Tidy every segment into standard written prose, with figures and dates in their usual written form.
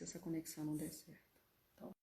se essa conexão não der certo. Então...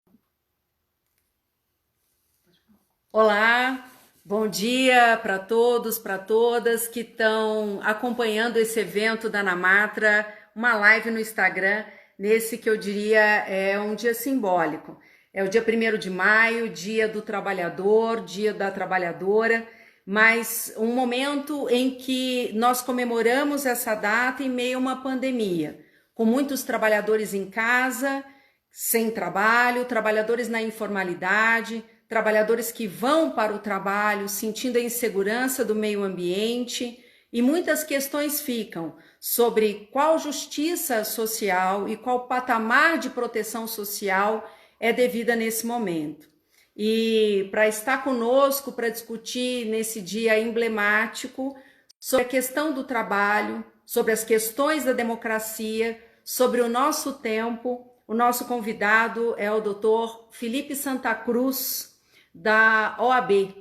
Olá, bom dia para todos, para todas que estão acompanhando esse evento da Namatra, uma live no Instagram, nesse que eu diria é um dia simbólico. É o dia 1º de maio, dia do trabalhador, dia da trabalhadora, mas um momento em que nós comemoramos essa data em meio a uma pandemia, com muitos trabalhadores em casa, sem trabalho, trabalhadores na informalidade, trabalhadores que vão para o trabalho sentindo a insegurança do meio ambiente, e muitas questões ficam sobre qual justiça social e qual patamar de proteção social é devida nesse momento. E para estar conosco, para discutir nesse dia emblemático sobre a questão do trabalho, sobre as questões da democracia, sobre o nosso tempo, o nosso convidado é o Dr. Felipe Santa Cruz, da OAB,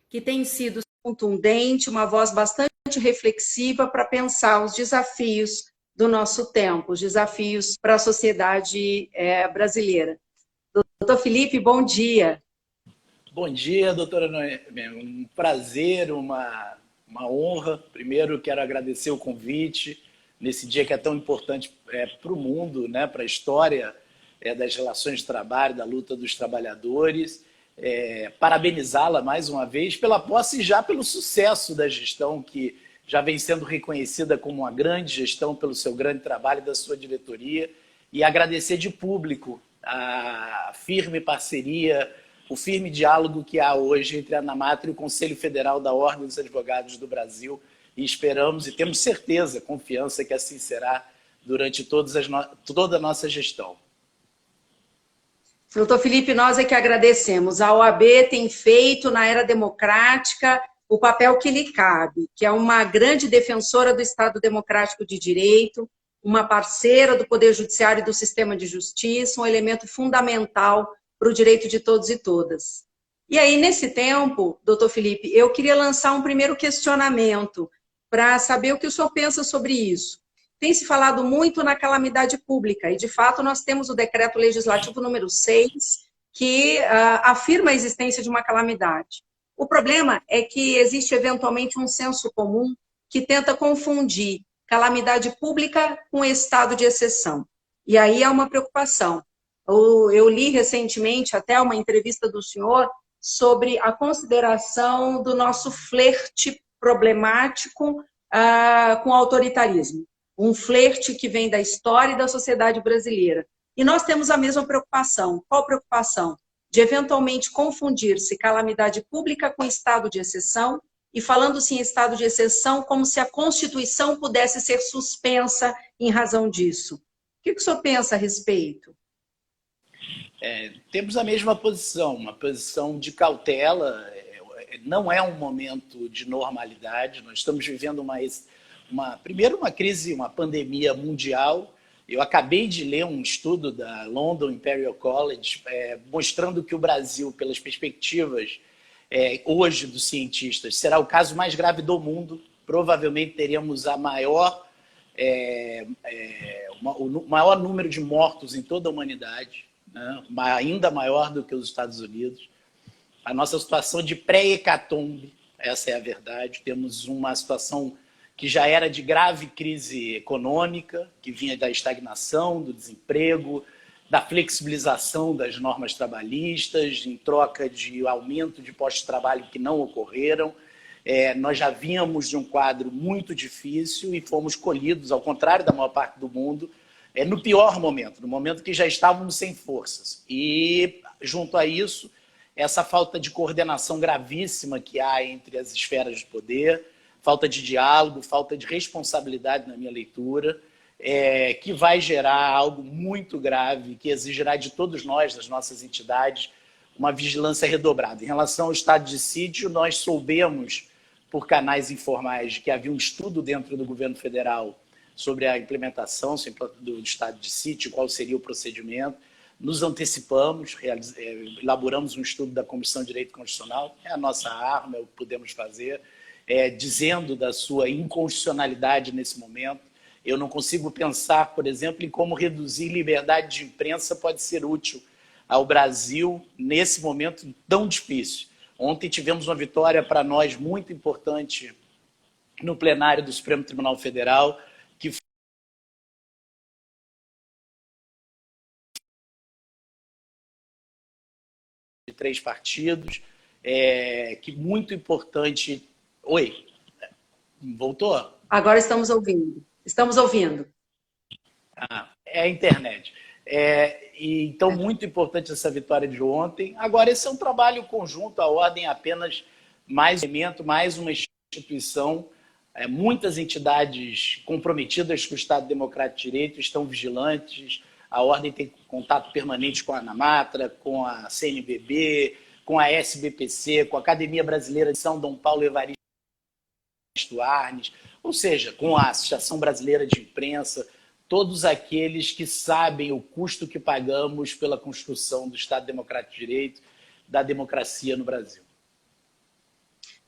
que tem sido contundente, uma voz bastante reflexiva para pensar os desafios do nosso tempo, os desafios para a sociedade brasileira. Doutor Felipe, bom dia. Bom dia, doutora Noemi. Um prazer, uma honra. Primeiro, quero agradecer o convite nesse dia que é tão importante para o mundo, né, para a história das relações de trabalho, da luta dos trabalhadores. Parabenizá-la mais uma vez pela posse e já pelo sucesso da gestão, que já vem sendo reconhecida como uma grande gestão pelo seu grande trabalho da sua diretoria, e agradecer de público a firme parceria, o firme diálogo que há hoje entre a Namatra e o Conselho Federal da Ordem dos Advogados do Brasil, e esperamos e temos certeza, confiança que assim será durante toda a nossa gestão. Doutor Felipe, nós é que agradecemos. A OAB tem feito, na era democrática, o papel que lhe cabe, que é uma grande defensora do Estado Democrático de Direito, uma parceira do Poder Judiciário e do sistema de justiça, um elemento fundamental para o direito de todos e todas. E aí, nesse tempo, doutor Felipe, eu queria lançar um primeiro questionamento para saber o que o senhor pensa sobre isso. Tem se falado muito na calamidade pública, e de fato nós temos o decreto legislativo número 6, que afirma a existência de uma calamidade. O problema é que existe eventualmente um senso comum que tenta confundir calamidade pública com estado de exceção. E aí há uma preocupação. Eu li recentemente até uma entrevista do senhor sobre a consideração do nosso flerte problemático com o autoritarismo. Um flerte que vem da história e da sociedade brasileira. E nós temos a mesma preocupação. Qual preocupação? De eventualmente confundir-se calamidade pública com estado de exceção, e falando-se em estado de exceção como se a Constituição pudesse ser suspensa em razão disso. O que o senhor pensa a respeito? Temos a mesma posição, uma posição de cautela. Não é um momento de normalidade. Nós estamos vivendo primeiro uma crise, uma pandemia mundial. Eu acabei de ler um estudo da London Imperial College mostrando que o Brasil, pelas perspectivas hoje dos cientistas, será o caso mais grave do mundo. Provavelmente teremos o maior número de mortos em toda a humanidade, né? Ainda maior do que os Estados Unidos. A nossa situação de pré-hecatombe, essa é a verdade. Temos uma situação que já era de grave crise econômica, que vinha da estagnação, do desemprego, da flexibilização das normas trabalhistas, em troca de aumento de postos de trabalho que não ocorreram. Nós já vínhamos de um quadro muito difícil e fomos colhidos, ao contrário da maior parte do mundo, no pior momento, no momento que já estávamos sem forças. E, junto a isso, essa falta de coordenação gravíssima que há entre as esferas de poder, falta de diálogo, falta de responsabilidade na minha leitura, que vai gerar algo muito grave, que exigirá de todos nós, das nossas entidades, uma vigilância redobrada. Em relação ao estado de sítio, nós soubemos, por canais informais, que havia um estudo dentro do governo federal sobre a implementação do estado de sítio, qual seria o procedimento. Nos antecipamos, elaboramos um estudo da Comissão de Direito Constitucional, é a nossa arma, é o que podemos fazer, dizendo da sua inconstitucionalidade nesse momento, Eu não consigo pensar, por exemplo, em como reduzir liberdade de imprensa pode ser útil ao Brasil nesse momento tão difícil. Ontem tivemos uma vitória para nós muito importante no plenário do Supremo Tribunal Federal, que foi de 3 partidos, que muito importante... Oi, voltou? Agora estamos ouvindo. Estamos ouvindo. É a internet. Então, muito importante essa vitória de ontem. Agora, esse é um trabalho conjunto, a Ordem é apenas mais um elemento, mais uma instituição. Muitas entidades comprometidas com o Estado Democrático de Direito estão vigilantes. A Ordem tem contato permanente com a ANAMATRA, com a CNBB, com a SBPC, com a Academia Brasileira de São Dom Paulo Evaristo Arnes, ou seja, com a Associação Brasileira de Imprensa, todos aqueles que sabem o custo que pagamos pela construção do Estado Democrático de Direito, da democracia no Brasil.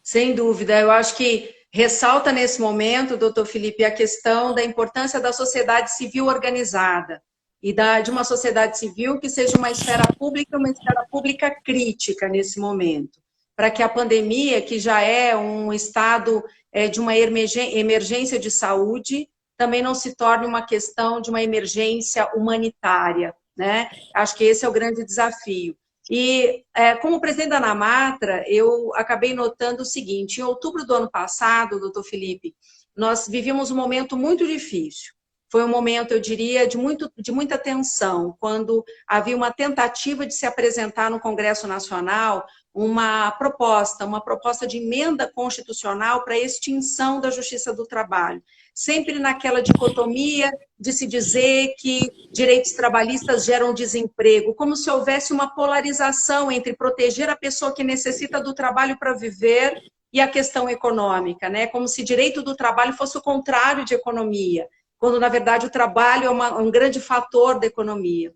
Sem dúvida, eu acho que ressalta nesse momento, doutor Felipe, a questão da importância da sociedade civil organizada e de uma sociedade civil que seja uma esfera pública crítica nesse momento, para que a pandemia, que já é um estado de uma emergência de saúde, também não se torne uma questão de uma emergência humanitária, né? Acho que esse é o grande desafio. E, como presidente da ANAMATRA, eu acabei notando o seguinte: em outubro do ano passado, doutor Felipe, nós vivíamos um momento muito difícil. Foi um momento, eu diria, de muita tensão, quando havia uma tentativa de se apresentar no Congresso Nacional uma proposta de emenda constitucional para a extinção da Justiça do Trabalho. Sempre naquela dicotomia de se dizer que direitos trabalhistas geram desemprego, como se houvesse uma polarização entre proteger a pessoa que necessita do trabalho para viver e a questão econômica, né? Como se direito do trabalho fosse o contrário de economia, quando, na verdade, o trabalho é um grande fator da economia.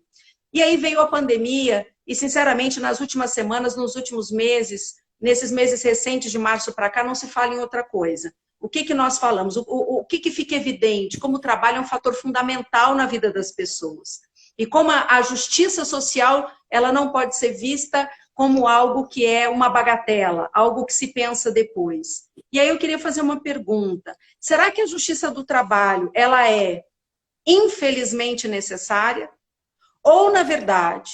E aí veio a pandemia, e, sinceramente, nas últimas semanas, nos últimos meses, nesses meses recentes de março para cá, não se fala em outra coisa. O que nós falamos? O que fica evidente? Como o trabalho é um fator fundamental na vida das pessoas. E como a justiça social, ela não pode ser vista como algo que é uma bagatela, algo que se pensa depois. E aí eu queria fazer uma pergunta. Será que a justiça do trabalho, ela é infelizmente necessária? Ou, na verdade,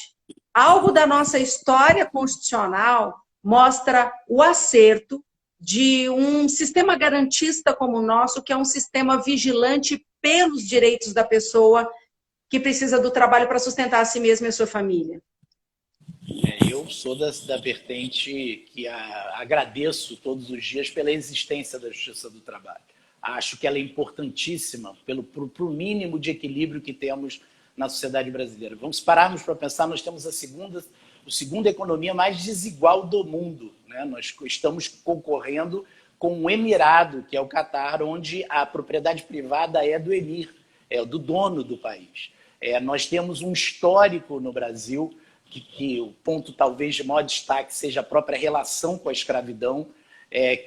algo da nossa história constitucional mostra o acerto de um sistema garantista como o nosso, que é um sistema vigilante pelos direitos da pessoa que precisa do trabalho para sustentar a si mesma e a sua família? Eu sou da vertente que agradeço todos os dias pela existência da Justiça do Trabalho. Acho que ela é importantíssima pro mínimo de equilíbrio que temos na sociedade brasileira. Vamos pararmos para pensar, nós temos a segunda economia mais desigual do mundo, né? Nós estamos concorrendo com um emirado, que é o Catar, onde a propriedade privada é do emir, é do dono do país. Nós temos um histórico no Brasil, que o ponto talvez de maior destaque seja a própria relação com a escravidão,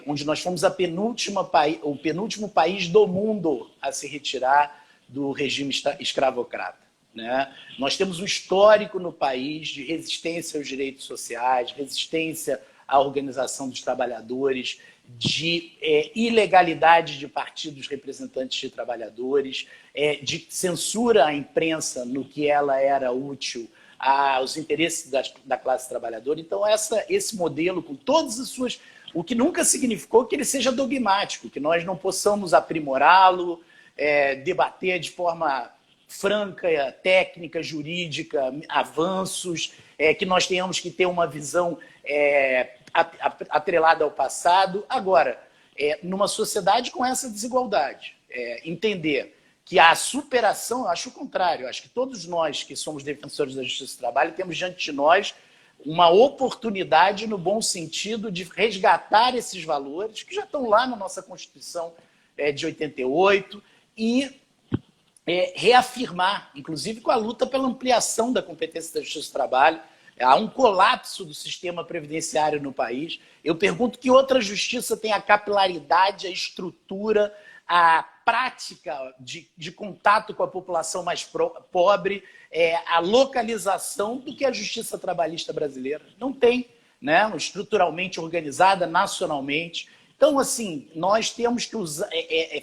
onde nós fomos o penúltimo país do mundo a se retirar do regime escravocrata, né? Nós temos um histórico no país de resistência aos direitos sociais, resistência à organização dos trabalhadores, de ilegalidade de partidos representantes de trabalhadores, de censura à imprensa no que ela era útil aos interesses da classe trabalhadora. Então, esse modelo, com todas as suas... O que nunca significou que ele seja dogmático, que nós não possamos aprimorá-lo, debater de forma franca, técnica, jurídica, avanços, que nós tenhamos que ter uma visão atrelada ao passado. Agora, numa sociedade com essa desigualdade, entender que a superação, eu acho o contrário, eu acho que todos nós que somos defensores da justiça do trabalho temos diante de nós uma oportunidade, no bom sentido, de resgatar esses valores que já estão lá na nossa Constituição de 88 e reafirmar, inclusive com a luta pela ampliação da competência da justiça do trabalho. Há um colapso do sistema previdenciário no país. Eu pergunto que outra justiça tem a capilaridade, a estrutura, a prática de contato com a população mais pobre, a localização do que a justiça trabalhista brasileira. Não tem, né? Estruturalmente organizada, nacionalmente. Então, assim, nós temos que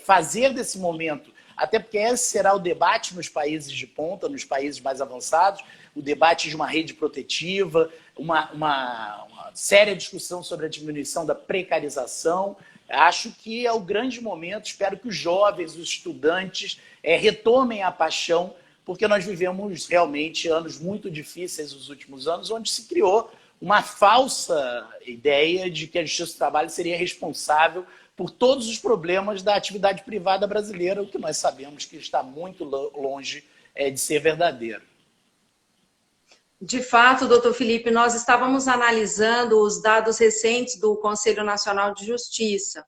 fazer desse momento, até porque esse será o debate nos países de ponta, nos países mais avançados, o debate de uma rede protetiva, uma séria discussão sobre a diminuição da precarização. Acho que é o grande momento, espero que os jovens, os estudantes retomem a paixão, porque nós vivemos realmente anos muito difíceis nos últimos anos, onde se criou uma falsa ideia de que a Justiça do Trabalho seria responsável por todos os problemas da atividade privada brasileira, o que nós sabemos que está muito longe de ser verdadeiro. De fato, doutor Felipe, nós estávamos analisando os dados recentes do Conselho Nacional de Justiça.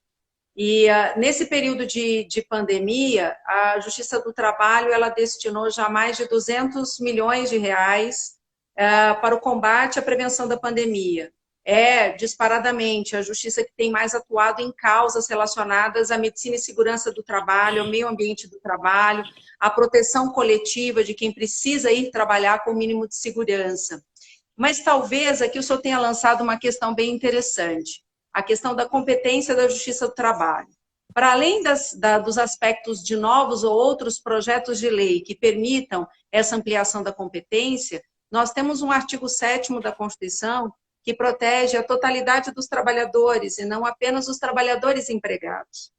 E nesse período de pandemia, a Justiça do Trabalho ela destinou já mais de 200 milhões de reais para o combate à prevenção da pandemia. É, disparadamente, a Justiça que tem mais atuado em causas relacionadas à medicina e segurança do trabalho, ao meio ambiente do trabalho, à proteção coletiva de quem precisa ir trabalhar com o mínimo de segurança. Mas talvez aqui o senhor tenha lançado uma questão bem interessante, a questão da competência da Justiça do Trabalho. Para além dos aspectos de novos ou outros projetos de lei que permitam essa ampliação da competência, nós temos um artigo 7º da Constituição que protege a totalidade dos trabalhadores e não apenas os trabalhadores empregados.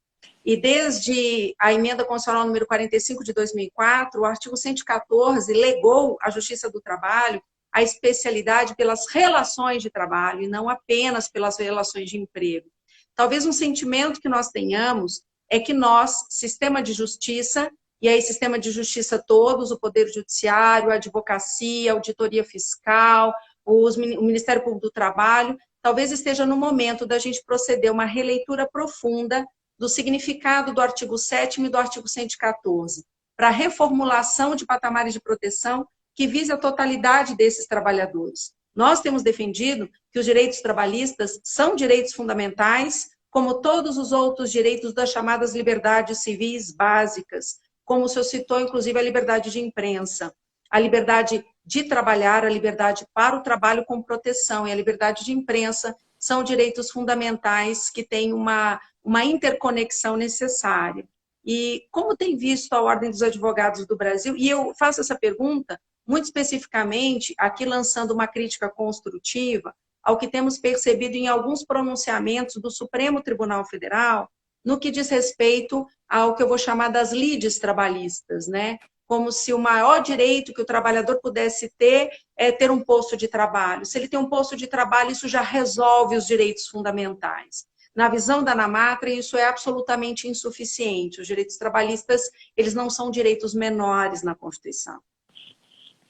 E desde a emenda constitucional número 45 de 2004, o artigo 114 legou à Justiça do Trabalho a especialidade pelas relações de trabalho e não apenas pelas relações de emprego. Talvez um sentimento que nós tenhamos é que nós, sistema de justiça, e aí sistema de justiça todos, o Poder Judiciário, a advocacia, a auditoria fiscal, o Ministério Público do Trabalho, talvez esteja no momento da gente proceder a uma releitura profunda do significado do artigo 7º e do artigo 114, para a reformulação de patamares de proteção que vise a totalidade desses trabalhadores. Nós temos defendido que os direitos trabalhistas são direitos fundamentais, como todos os outros direitos das chamadas liberdades civis básicas, como o senhor citou, inclusive, a liberdade de imprensa, a liberdade de trabalhar, a liberdade para o trabalho com proteção e a liberdade de imprensa são direitos fundamentais que têm uma interconexão necessária. E como tem visto a Ordem dos Advogados do Brasil, e eu faço essa pergunta muito especificamente, aqui lançando uma crítica construtiva, ao que temos percebido em alguns pronunciamentos do Supremo Tribunal Federal, no que diz respeito ao que eu vou chamar das lides trabalhistas, né? Como se o maior direito que o trabalhador pudesse ter é ter um posto de trabalho. Se ele tem um posto de trabalho, isso já resolve os direitos fundamentais. Na visão da ANAMATRA, isso é absolutamente insuficiente. Os direitos trabalhistas, eles não são direitos menores na Constituição.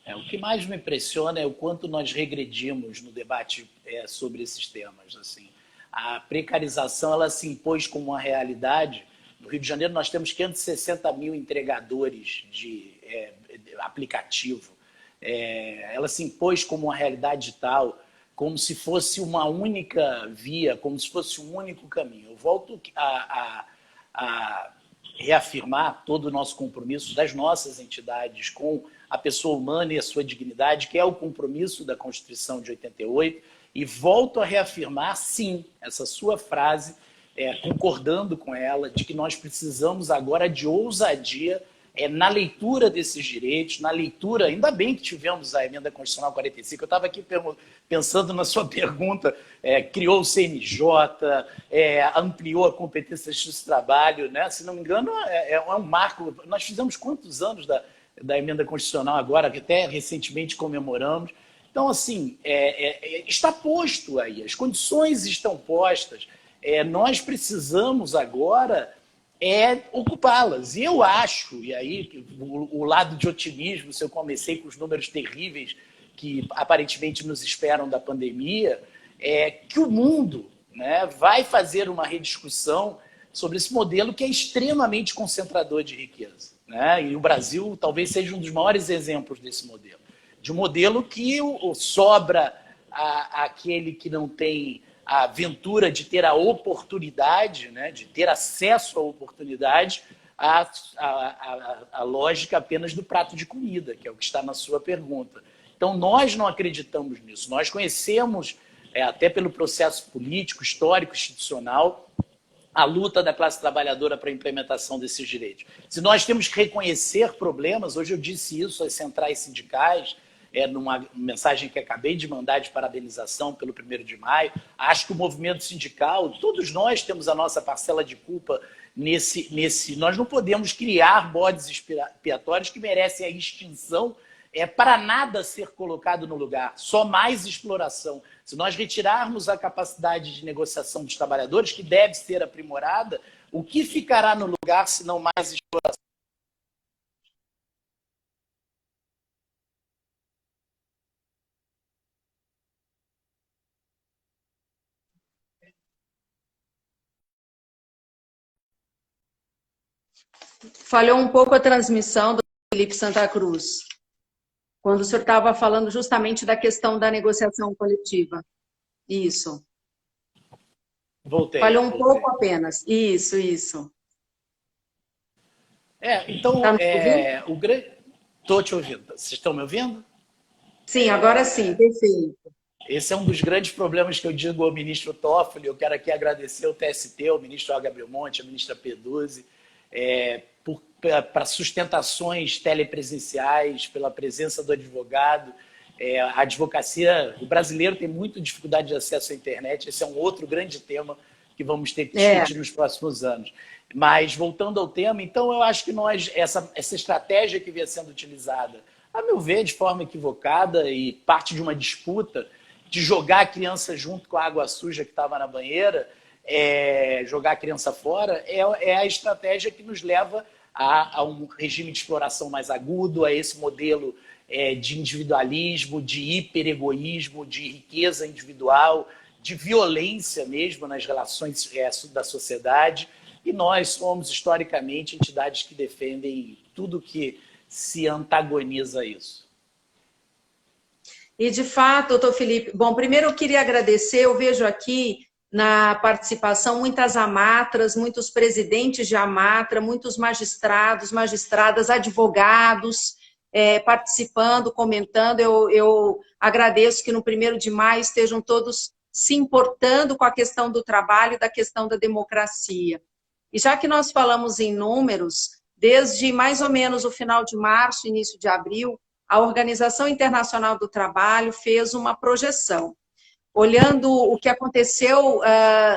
O que mais me impressiona é o quanto nós regredimos no debate sobre esses temas. Assim. A precarização ela se impôs como uma realidade. No Rio de Janeiro, nós temos 560 mil entregadores de aplicativo. Ela se impôs como uma realidade tal, como se fosse uma única via, como se fosse um único caminho. Eu volto a reafirmar todo o nosso compromisso das nossas entidades com a pessoa humana e a sua dignidade, que é o compromisso da Constituição de 88, e volto a reafirmar, sim, essa sua frase, concordando com ela, de que nós precisamos agora de ousadia na leitura desses direitos, na leitura, ainda bem que tivemos a emenda constitucional 45, eu estava aqui pensando na sua pergunta, criou o CNJ, ampliou a competência de justiça do trabalho, né? Se não me engano, é um marco. Nós fizemos quantos anos da emenda constitucional agora, que até recentemente comemoramos. Então, assim, está posto aí, as condições estão postas, nós precisamos agora ocupá-las. E eu acho, e aí o lado de otimismo, se eu comecei com os números terríveis que aparentemente nos esperam da pandemia, que o mundo, né, vai fazer uma rediscussão sobre esse modelo que é extremamente concentrador de riqueza. Né? E o Brasil talvez seja um dos maiores exemplos desse modelo. De um modelo que sobra aquele que não tem a aventura de ter a oportunidade, né, de ter acesso à oportunidade, a lógica apenas do prato de comida, que é o que está na sua pergunta. Então, nós não acreditamos nisso. Nós conhecemos, até pelo processo político, histórico, institucional, a luta da classe trabalhadora para a implementação desses direitos. Se nós temos que reconhecer problemas, hoje eu disse isso às centrais sindicais, numa mensagem que acabei de mandar de parabenização pelo 1º de maio, acho que o movimento sindical, todos nós temos a nossa parcela de culpa nesse. Nós não podemos criar bodes expiatórios que merecem a extinção para nada ser colocado no lugar, só mais exploração. Se nós retirarmos a capacidade de negociação dos trabalhadores, que deve ser aprimorada, o que ficará no lugar se não mais exploração? Falhou um pouco a transmissão do Felipe Santa Cruz, quando o senhor estava falando justamente da questão da negociação coletiva. Isso. Voltei. Falhou um pouco apenas. Isso. Então, tá me o grande... Estou te ouvindo. Vocês estão me ouvindo? Sim, agora sim, perfeito. Esse é um dos grandes problemas que eu digo ao ministro Toffoli. Eu quero aqui agradecer ao TST, ao ministro Olga Belmonte, à ministra Peduzzi, para sustentações telepresenciais, pela presença do advogado. A advocacia, o brasileiro tem muita dificuldade de acesso à internet, esse é um outro grande tema que vamos ter que discutir nos próximos anos. Mas, voltando ao tema, então eu acho que essa estratégia que vinha sendo utilizada, a meu ver, de forma equivocada e parte de uma disputa de jogar a criança junto com a água suja que estava na banheira, jogar a criança fora, é a estratégia que nos leva a um regime de exploração mais agudo, a esse modelo de individualismo, de hiperegoísmo, de riqueza individual, de violência mesmo nas relações da sociedade. E nós somos, historicamente, entidades que defendem tudo que se antagoniza a isso. E, de fato, doutor Felipe, bom, primeiro eu queria agradecer, eu vejo aqui na participação muitas amatras, muitos presidentes de amatra, muitos magistrados, magistradas, advogados participando, comentando. Eu agradeço que no 1º de maio estejam todos se importando com a questão do trabalho e da questão da democracia. E já que nós falamos em números, desde mais ou menos o final de março, início de abril, a Organização Internacional do Trabalho fez uma projeção. Olhando o que aconteceu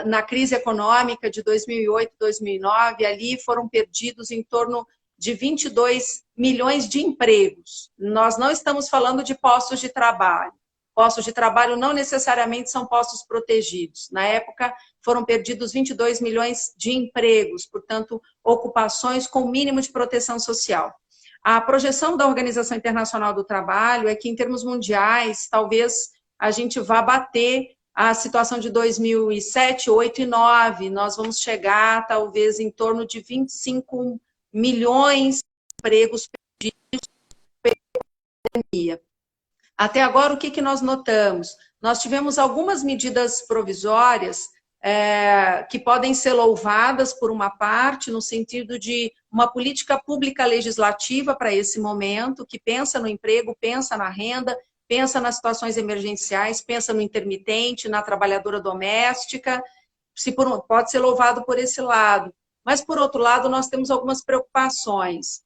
na crise econômica de 2008, 2009, ali foram perdidos em torno de 22 milhões de empregos. Nós não estamos falando de postos de trabalho. Postos de trabalho não necessariamente são postos protegidos. Na época, foram perdidos 22 milhões de empregos, portanto, ocupações com mínimo de proteção social. A projeção da Organização Internacional do Trabalho é que, em termos mundiais, talvez a gente vá bater a situação de 2007, 2008 e 2009. Nós vamos chegar, talvez, em torno de 25 milhões de empregos perdidos pela pandemia. Até agora, o que nós notamos? Nós tivemos algumas medidas provisórias que podem ser louvadas por uma parte, no sentido de uma política pública legislativa para esse momento, que pensa no emprego, pensa na renda, pensa nas situações emergenciais, pensa no intermitente, na trabalhadora doméstica, pode ser louvado por esse lado. Mas, por outro lado, nós temos algumas preocupações.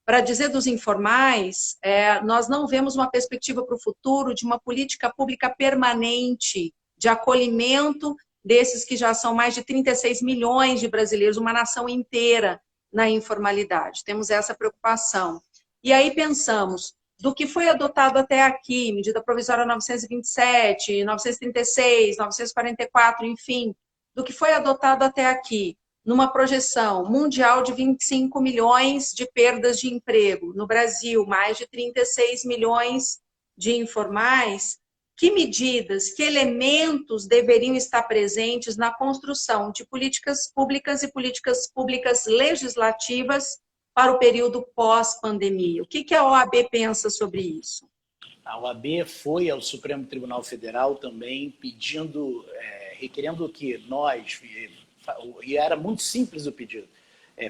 Para dizer dos informais, nós não vemos uma perspectiva para o futuro de uma política pública permanente de acolhimento desses que já são mais de 36 milhões de brasileiros, uma nação inteira na informalidade. Temos essa preocupação. E aí pensamos, do que foi adotado até aqui, medida provisória 927, 936, 944, enfim, do que foi adotado até aqui, numa projeção mundial de 25 milhões de perdas de emprego. No Brasil, mais de 36 milhões de informais. Que medidas, que elementos deveriam estar presentes na construção de políticas públicas e políticas públicas legislativas para o período pós-pandemia? O que a OAB pensa sobre isso? A OAB foi ao Supremo Tribunal Federal também requerendo que nós... E era muito simples o pedido.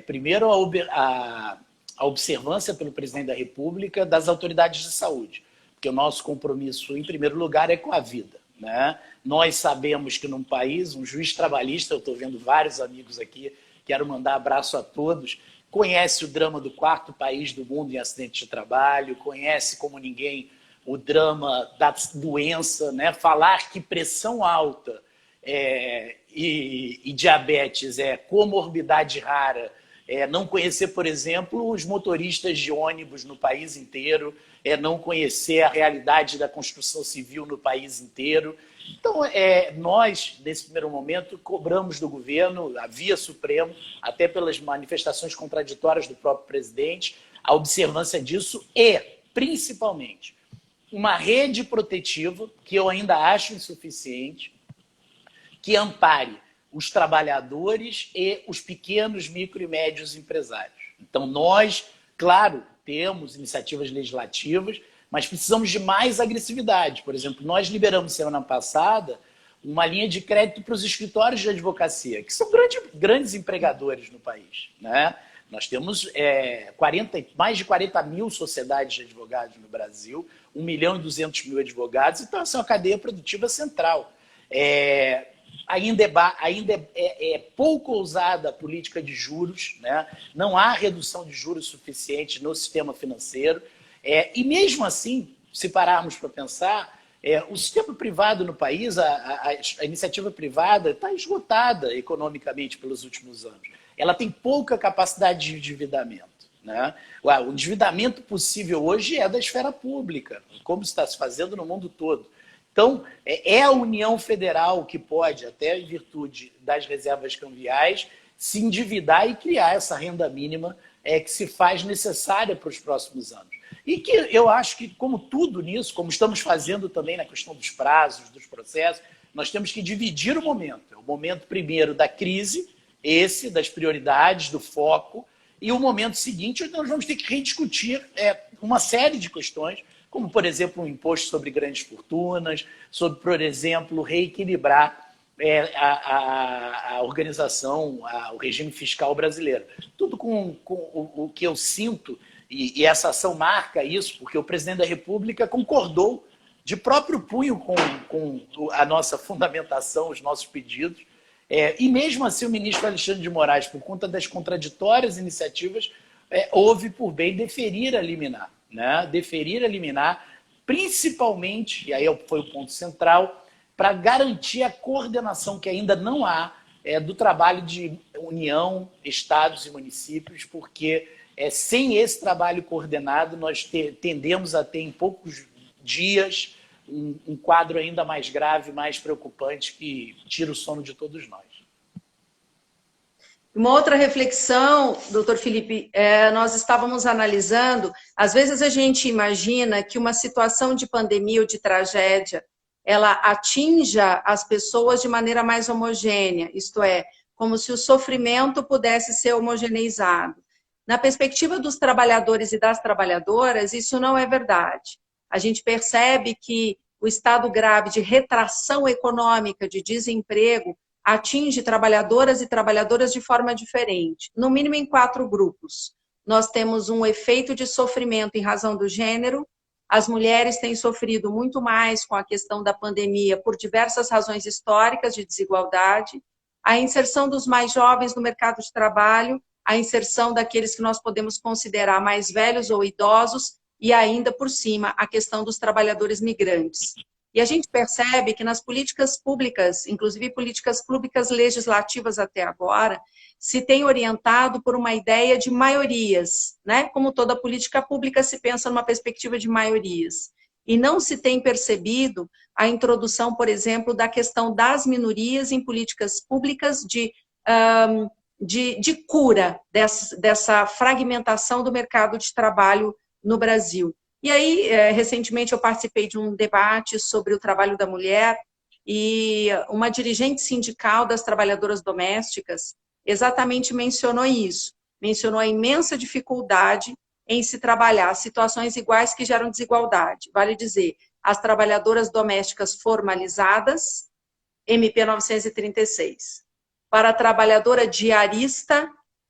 Primeiro, a observância pelo presidente da República das autoridades de saúde, porque o nosso compromisso, em primeiro lugar, é com a vida, né? Nós sabemos que num país, um juiz trabalhista, eu estou vendo vários amigos aqui, quero mandar abraço a todos, conhece o drama do 4º país do mundo em acidente de trabalho, conhece como ninguém o drama da doença, né? Falar que pressão alta e diabetes é comorbidade rara, não conhecer, por exemplo, os motoristas de ônibus no país inteiro, não conhecer a realidade da construção civil no país inteiro. Então, nós, nesse primeiro momento, cobramos do governo, a via Supremo, até pelas manifestações contraditórias do próprio presidente, a observância disso e, principalmente, uma rede protetiva, que eu ainda acho insuficiente, que ampare os trabalhadores e os pequenos, micro e médios empresários. Então, nós, claro, temos iniciativas legislativas, mas precisamos de mais agressividade. Por exemplo, nós liberamos semana passada uma linha de crédito para os escritórios de advocacia, que são grandes empregadores no país, né? Nós temos mais de 40 mil sociedades de advogados no Brasil, 1.200.000 advogados, então essa é uma cadeia produtiva central. Ainda é pouco ousada a política de juros, né? Não há redução de juros suficiente no sistema financeiro. E mesmo assim, se pararmos para pensar, o sistema privado no país, a iniciativa privada está esgotada economicamente pelos últimos anos. Ela tem pouca capacidade de endividamento, né? O endividamento possível hoje é da esfera pública, como está se fazendo no mundo todo. Então, é a União Federal que pode, até em virtude das reservas cambiais, se endividar e criar essa renda mínima que se faz necessária para os próximos anos. E que eu acho que, como tudo nisso, como estamos fazendo também na questão dos prazos, dos processos, nós temos que dividir o momento. O momento primeiro da crise, esse, das prioridades, do foco, e o momento seguinte, nós vamos ter que rediscutir uma série de questões, como, por exemplo, um imposto sobre grandes fortunas, sobre, por exemplo, reequilibrar a organização, o regime fiscal brasileiro. Tudo com o que eu sinto, e essa ação marca isso, porque o presidente da República concordou de próprio punho com a nossa fundamentação, os nossos pedidos, e mesmo assim o ministro Alexandre de Moraes, por conta das contraditórias iniciativas, houve por bem deferir a liminar, né? Deferir a liminar, principalmente, e aí foi o ponto central, para garantir a coordenação que ainda não há do trabalho de União, estados e municípios, porque sem esse trabalho coordenado nós tendemos a ter em poucos dias um quadro ainda mais grave, mais preocupante, que tira o sono de todos nós. Uma outra reflexão, doutor Felipe, nós estávamos analisando, às vezes a gente imagina que uma situação de pandemia ou de tragédia, ela atinja as pessoas de maneira mais homogênea, isto é, como se o sofrimento pudesse ser homogeneizado. Na perspectiva dos trabalhadores e das trabalhadoras, isso não é verdade. A gente percebe que o estado grave de retração econômica, de desemprego, atinge trabalhadoras e trabalhadoras de forma diferente, no mínimo em 4 grupos. Nós temos um efeito de sofrimento em razão do gênero, as mulheres têm sofrido muito mais com a questão da pandemia por diversas razões históricas de desigualdade, a inserção dos mais jovens no mercado de trabalho, a inserção daqueles que nós podemos considerar mais velhos ou idosos, e ainda por cima a questão dos trabalhadores migrantes. E a gente percebe que nas políticas públicas, inclusive políticas públicas legislativas até agora, se tem orientado por uma ideia de maiorias, né? Como toda política pública se pensa numa perspectiva de maiorias. E não se tem percebido a introdução, por exemplo, da questão das minorias em políticas públicas de cura dessa fragmentação do mercado de trabalho no Brasil. E aí, recentemente, eu participei de um debate sobre o trabalho da mulher e uma dirigente sindical das trabalhadoras domésticas exatamente mencionou isso, mencionou a imensa dificuldade em se trabalhar situações iguais que geram desigualdade. Vale dizer, as trabalhadoras domésticas formalizadas, MP 936. Para a trabalhadora diarista,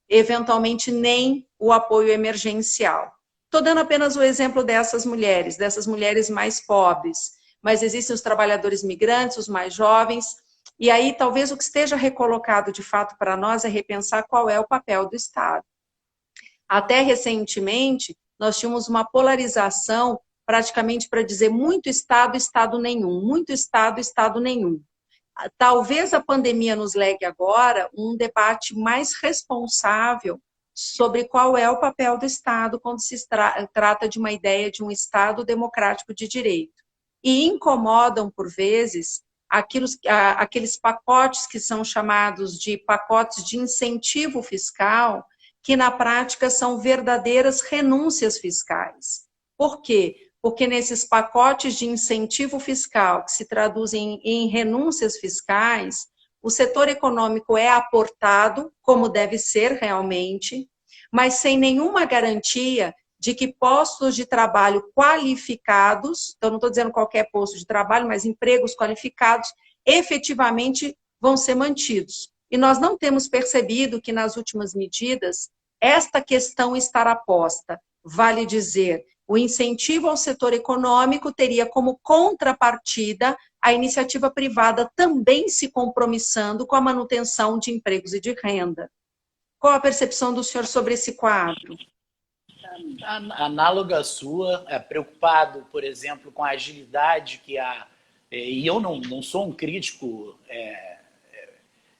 eventualmente nem o apoio emergencial. Estou dando apenas o exemplo dessas mulheres mais pobres, mas existem os trabalhadores migrantes, os mais jovens, e aí talvez o que esteja recolocado de fato para nós é repensar qual é o papel do Estado. Até recentemente, nós tínhamos uma polarização praticamente para dizer muito Estado, Estado nenhum, muito Estado, Estado nenhum. Talvez a pandemia nos legue agora um debate mais responsável sobre qual é o papel do Estado quando se trata de uma ideia de um Estado democrático de direito. E incomodam, por vezes, aqueles pacotes que são chamados de pacotes de incentivo fiscal, que na prática são verdadeiras renúncias fiscais. Por quê? Porque nesses pacotes de incentivo fiscal, que se traduzem em renúncias fiscais, o setor econômico é aportado, como deve ser realmente, mas sem nenhuma garantia de que postos de trabalho qualificados, então não estou dizendo qualquer posto de trabalho, mas empregos qualificados, efetivamente vão ser mantidos. E nós não temos percebido que nas últimas medidas esta questão estará posta. Vale dizer, o incentivo ao setor econômico teria como contrapartida a iniciativa privada também se compromissando com a manutenção de empregos e de renda. Qual a percepção do senhor sobre esse quadro? Análoga à sua, preocupado, por exemplo, com a agilidade que há, e eu não sou um crítico,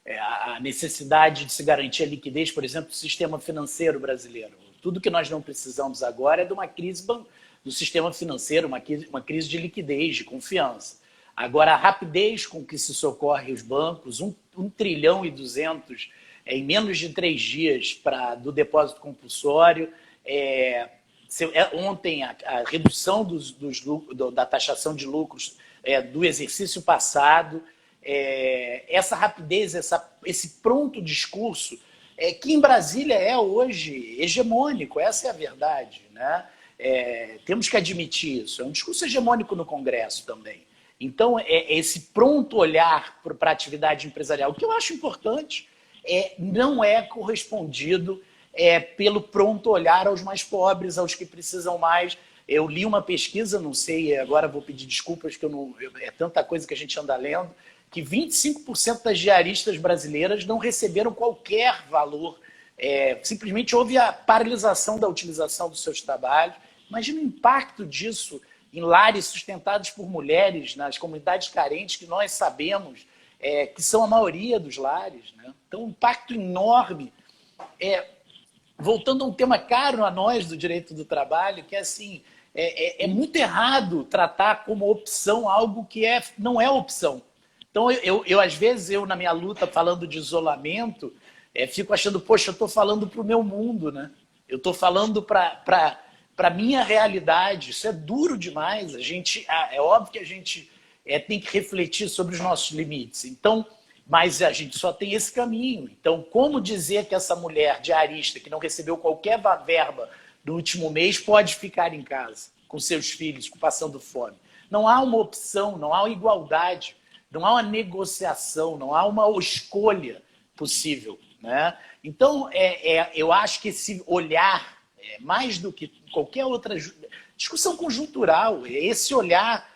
a necessidade de se garantir a liquidez, por exemplo, do sistema financeiro brasileiro. Tudo que nós não precisamos agora é de uma crise do sistema financeiro, uma crise de liquidez, de confiança. Agora, a rapidez com que se socorre os bancos, 1,2 trilhão em menos de 3 dias do depósito compulsório. Ontem, a redução da taxação de lucros do exercício passado, essa rapidez, esse pronto discurso, que em Brasília é hoje hegemônico, essa é a verdade, né? Temos que admitir isso, é um discurso hegemônico no Congresso também. Então, esse pronto olhar para a atividade empresarial, o que eu acho importante, não é correspondido pelo pronto olhar aos mais pobres, aos que precisam mais. Eu li uma pesquisa, não sei, agora vou pedir desculpas, que é tanta coisa que a gente anda lendo, que 25% das diaristas brasileiras não receberam qualquer valor. Simplesmente houve a paralisação da utilização dos seus trabalhos. Imagina o impacto disso em lares sustentados por mulheres, nas comunidades carentes, que nós sabemos que são a maioria dos lares, né? Então, um impacto enorme. Voltando a um tema caro a nós do direito do trabalho, que assim, é muito errado tratar como opção algo que não é opção. Então, às vezes, na minha luta falando de isolamento, fico achando, poxa, eu estou falando para o meu mundo, né? Eu estou falando para a minha realidade. Isso é duro demais. É óbvio que a gente tem que refletir sobre os nossos limites. Então, mas a gente só tem esse caminho. Então, como dizer que essa mulher diarista que não recebeu qualquer verba no último mês pode ficar em casa com seus filhos, passando fome? Não há uma opção, não há uma igualdade, não há uma negociação, não há uma escolha possível, né? Então, eu acho que esse olhar, mais do que qualquer outra discussão conjuntural, esse olhar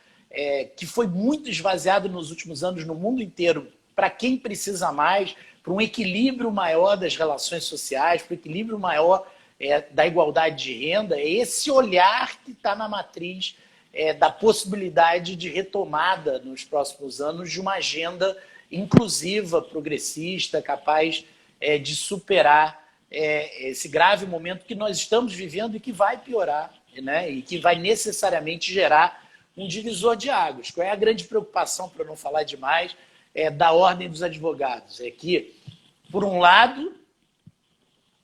que foi muito esvaziado nos últimos anos no mundo inteiro, para quem precisa mais, para um equilíbrio maior das relações sociais, para um equilíbrio maior da igualdade de renda, é esse olhar que está na matriz da possibilidade de retomada nos próximos anos de uma agenda inclusiva, progressista, capaz de superar esse grave momento que nós estamos vivendo e que vai piorar, né? E que vai necessariamente gerar um divisor de águas. Qual é a grande preocupação, para não falar demais, da Ordem dos Advogados? É que, por um lado,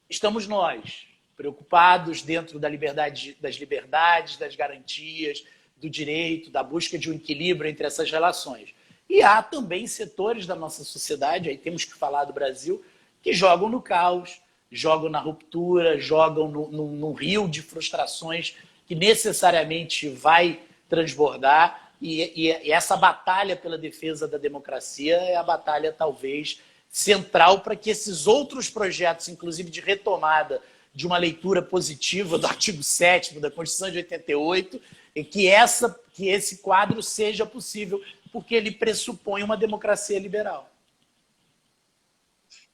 estamos nós, preocupados dentro das liberdades, das garantias, do direito, da busca de um equilíbrio entre essas relações. E há também setores da nossa sociedade, aí temos que falar do Brasil, que jogam no caos, jogam na ruptura, jogam num rio de frustrações que necessariamente vai transbordar. E essa batalha pela defesa da democracia é a batalha, talvez, central para que esses outros projetos, inclusive de retomada de uma leitura positiva do artigo 7º da Constituição de 88, e que esse quadro seja possível, porque ele pressupõe uma democracia liberal.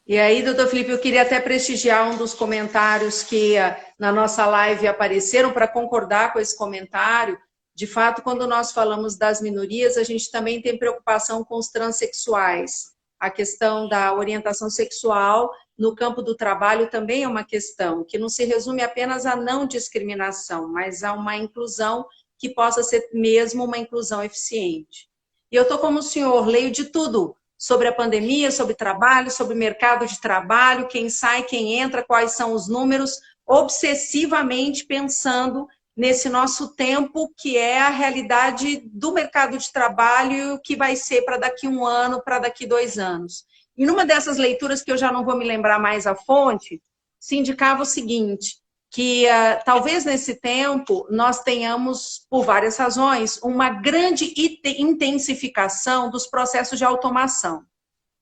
E aí, doutor Felipe, eu queria até prestigiar um dos comentários que na nossa live apareceram para concordar com esse comentário. De fato, quando nós falamos das minorias, a gente também tem preocupação com os transexuais. A questão da orientação sexual no campo do trabalho também é uma questão que não se resume apenas à não discriminação, mas a uma inclusão que possa ser mesmo uma inclusão eficiente. E eu estou como o senhor, leio de tudo, sobre a pandemia, sobre trabalho, sobre mercado de trabalho, quem sai, quem entra, quais são os números, obsessivamente pensando nesse nosso tempo, que é a realidade do mercado de trabalho e o que vai ser para daqui 1 ano, para daqui 2 anos. E numa dessas leituras, que eu já não vou me lembrar mais a fonte, se indicava o seguinte, que talvez nesse tempo nós tenhamos, por várias razões, uma grande intensificação dos processos de automação.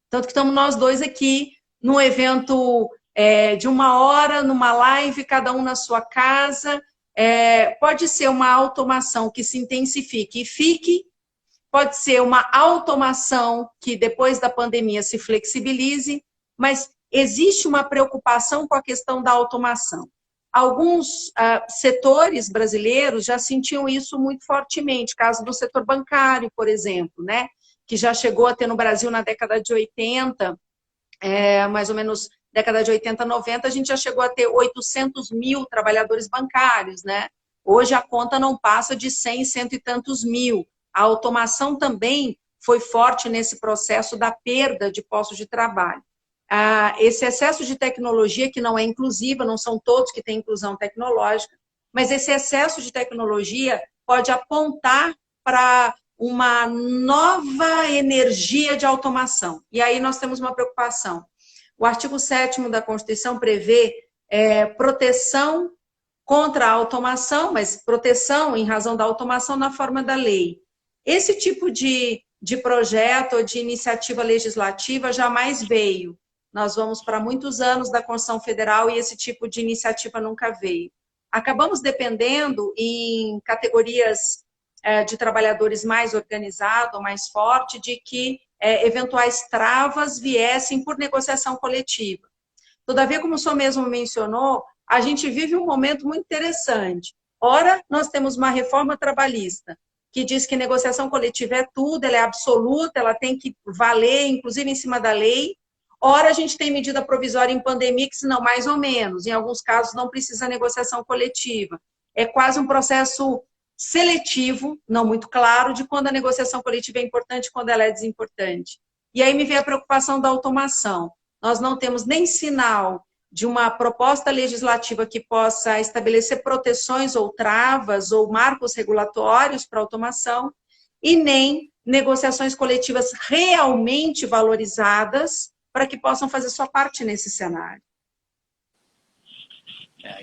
Tanto que estamos nós dois aqui num evento de 1 hora, numa live, cada um na sua casa. Pode ser uma automação que se intensifique e fique, pode ser uma automação que depois da pandemia se flexibilize, mas existe uma preocupação com a questão da automação. Alguns setores brasileiros já sentiam isso muito fortemente, caso do setor bancário, por exemplo, né? Que já chegou a ter no Brasil na década de 80, mais ou menos década de 80, 90, a gente já chegou a ter 800 mil trabalhadores bancários, né? Hoje a conta não passa de 100, cento e tantos mil. A automação também foi forte nesse processo da perda de postos de trabalho. Esse excesso de tecnologia, que não é inclusiva, não são todos que têm inclusão tecnológica, mas esse excesso de tecnologia pode apontar para uma nova energia de automação. E aí nós temos uma preocupação. O artigo 7º da Constituição prevê proteção contra a automação, mas proteção em razão da automação na forma da lei. Esse tipo de projeto ou de iniciativa legislativa jamais veio. Nós vamos para muitos anos da Constituição Federal e esse tipo de iniciativa nunca veio. Acabamos dependendo em categorias de trabalhadores mais organizados, mais forte, de que eventuais travas viessem por negociação coletiva. Todavia, como o senhor mesmo mencionou, a gente vive um momento muito interessante. Ora, nós temos uma reforma trabalhista que diz que negociação coletiva é tudo, ela é absoluta, ela tem que valer, inclusive em cima da lei. Ora, a gente tem medida provisória em pandemia, que se não mais ou menos, em alguns casos não precisa negociação coletiva. É quase um processo seletivo, não muito claro, de quando a negociação coletiva é importante e quando ela é desimportante. E aí me vem a preocupação da automação. Nós não temos nem sinal de uma proposta legislativa que possa estabelecer proteções ou travas ou marcos regulatórios para automação e nem negociações coletivas realmente valorizadas para que possam fazer sua parte nesse cenário.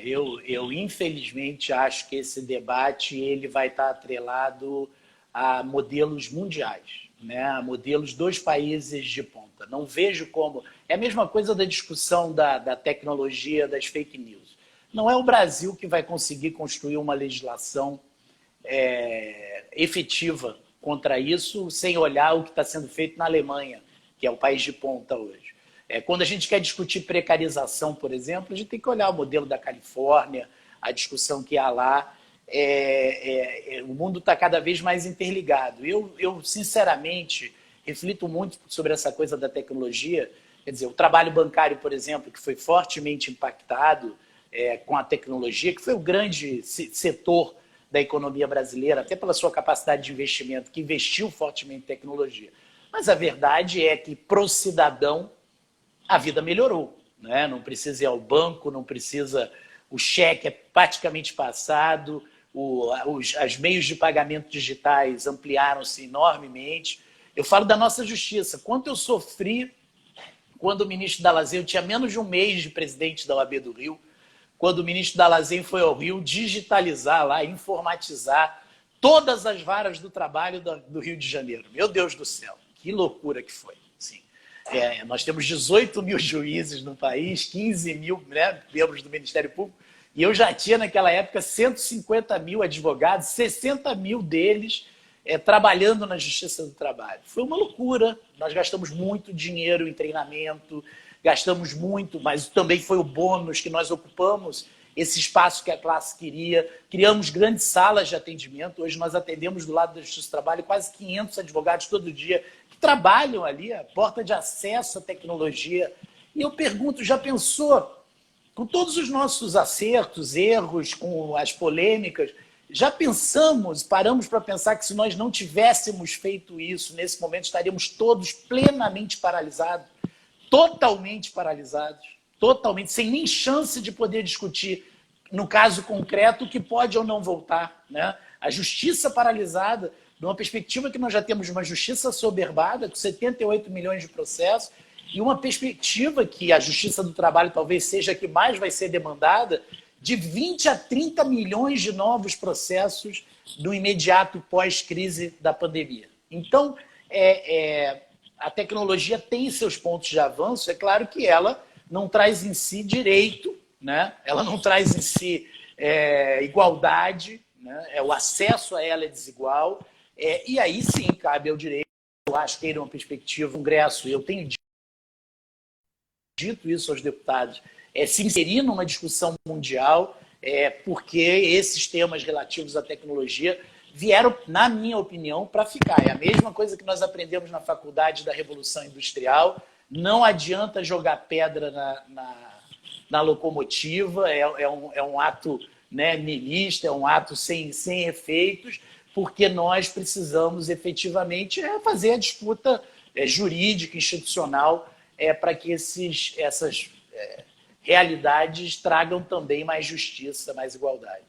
Eu infelizmente acho que esse debate ele vai estar atrelado a modelos mundiais, né? A modelos dos países de ponta. Não vejo como... É a mesma coisa da discussão da tecnologia das fake news. Não é o Brasil que vai conseguir construir uma legislação efetiva contra isso sem olhar o que está sendo feito na Alemanha, que é o país de ponta hoje. Quando a gente quer discutir precarização, por exemplo, a gente tem que olhar o modelo da Califórnia, a discussão que há lá. O mundo está cada vez mais interligado. Eu, sinceramente, reflito muito sobre essa coisa da tecnologia. Quer dizer, o trabalho bancário, por exemplo, que foi fortemente impactado com a tecnologia, que foi o grande setor da economia brasileira, até pela sua capacidade de investimento, que investiu fortemente em tecnologia. Mas a verdade é que, para o cidadão, a vida melhorou, né? Não precisa ir ao banco, não precisa... O cheque é praticamente passado, os meios de pagamento digitais ampliaram-se enormemente. Eu falo da nossa justiça. Quanto eu sofri quando o ministro Dallazen, eu tinha menos de um mês de presidente da OAB do Rio, quando o ministro Dallazen foi ao Rio digitalizar lá, informatizar todas as varas do trabalho do Rio de Janeiro. Meu Deus do céu, que loucura que foi. Sim. Nós temos 18 mil juízes no país, 15 mil, né, membros do Ministério Público, e eu já tinha naquela época 150 mil advogados, 60 mil deles trabalhando na Justiça do Trabalho. Foi uma loucura, nós gastamos muito dinheiro em treinamento, gastamos muito, mas também foi o bônus que nós ocupamos esse espaço que a classe queria, criamos grandes salas de atendimento, hoje nós atendemos do lado da Justiça do Trabalho quase 500 advogados todo dia, que trabalham ali, a porta de acesso à tecnologia. E eu pergunto, já pensou, com todos os nossos acertos, erros, com as polêmicas, já pensamos, paramos para pensar que se nós não tivéssemos feito isso, nesse momento estaríamos todos plenamente paralisados, totalmente paralisados, totalmente, sem nem chance de poder discutir, no caso concreto, o que pode ou não voltar, né? A justiça paralisada, numa perspectiva que nós já temos uma justiça soberbada, com 78 milhões de processos, e uma perspectiva que a Justiça do Trabalho talvez seja a que mais vai ser demandada, de 20 a 30 milhões de novos processos no imediato pós-crise da pandemia. Então, a tecnologia tem seus pontos de avanço, é claro que ela não traz em si direito, né? Ela não traz em si igualdade, né? O acesso a ela é desigual, e aí sim cabe ao direito, eu acho que ele é uma perspectiva, o Congresso, eu tenho dito isso aos deputados, se inserir numa discussão mundial, porque esses temas relativos à tecnologia vieram, na minha opinião, para ficar. É a mesma coisa que nós aprendemos na faculdade da Revolução Industrial. Não adianta jogar pedra na locomotiva, é um ato, né, niilista, é um ato sem efeitos, porque nós precisamos efetivamente fazer a disputa jurídica, institucional, para que essas realidades tragam também mais justiça, mais igualdade.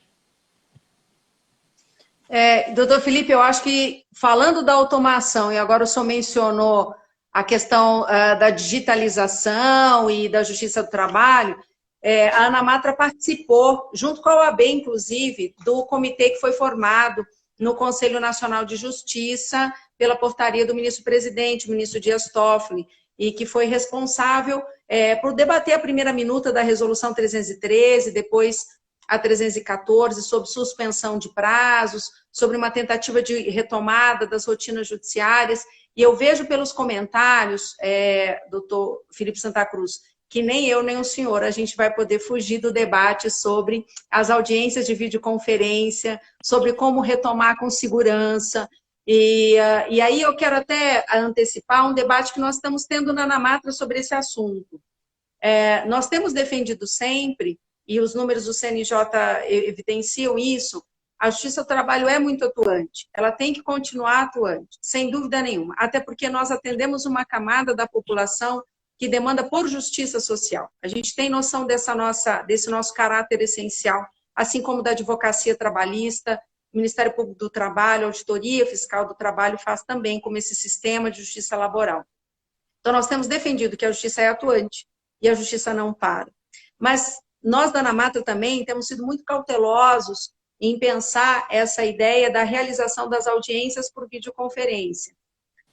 Doutor Felipe, eu acho que falando da automação, e agora o senhor mencionou a questão da digitalização e da Justiça do Trabalho, a ANAMATRA participou, junto com a OAB, inclusive, do comitê que foi formado no Conselho Nacional de Justiça pela portaria do ministro-presidente, o ministro Dias Toffoli, e que foi responsável por debater a primeira minuta da Resolução 313, depois a 314, sobre suspensão de prazos, sobre uma tentativa de retomada das rotinas judiciárias. E eu vejo pelos comentários, doutor Felipe Santa Cruz, que nem eu nem o senhor, a gente vai poder fugir do debate sobre as audiências de videoconferência, sobre como retomar com segurança. E aí eu quero até antecipar um debate que nós estamos tendo na ANAMATRA sobre esse assunto. Nós temos defendido sempre, e os números do CNJ evidenciam isso, a Justiça do Trabalho é muito atuante, ela tem que continuar atuante, sem dúvida nenhuma, até porque nós atendemos uma camada da população que demanda por justiça social. A gente tem noção desse nosso caráter essencial, assim como da advocacia trabalhista, o Ministério Público do Trabalho, a Auditoria Fiscal do Trabalho faz também como esse sistema de justiça laboral. Então, nós temos defendido que a justiça é atuante e a justiça não para. Mas nós da ANAMATRA também temos sido muito cautelosos em pensar essa ideia da realização das audiências por videoconferência.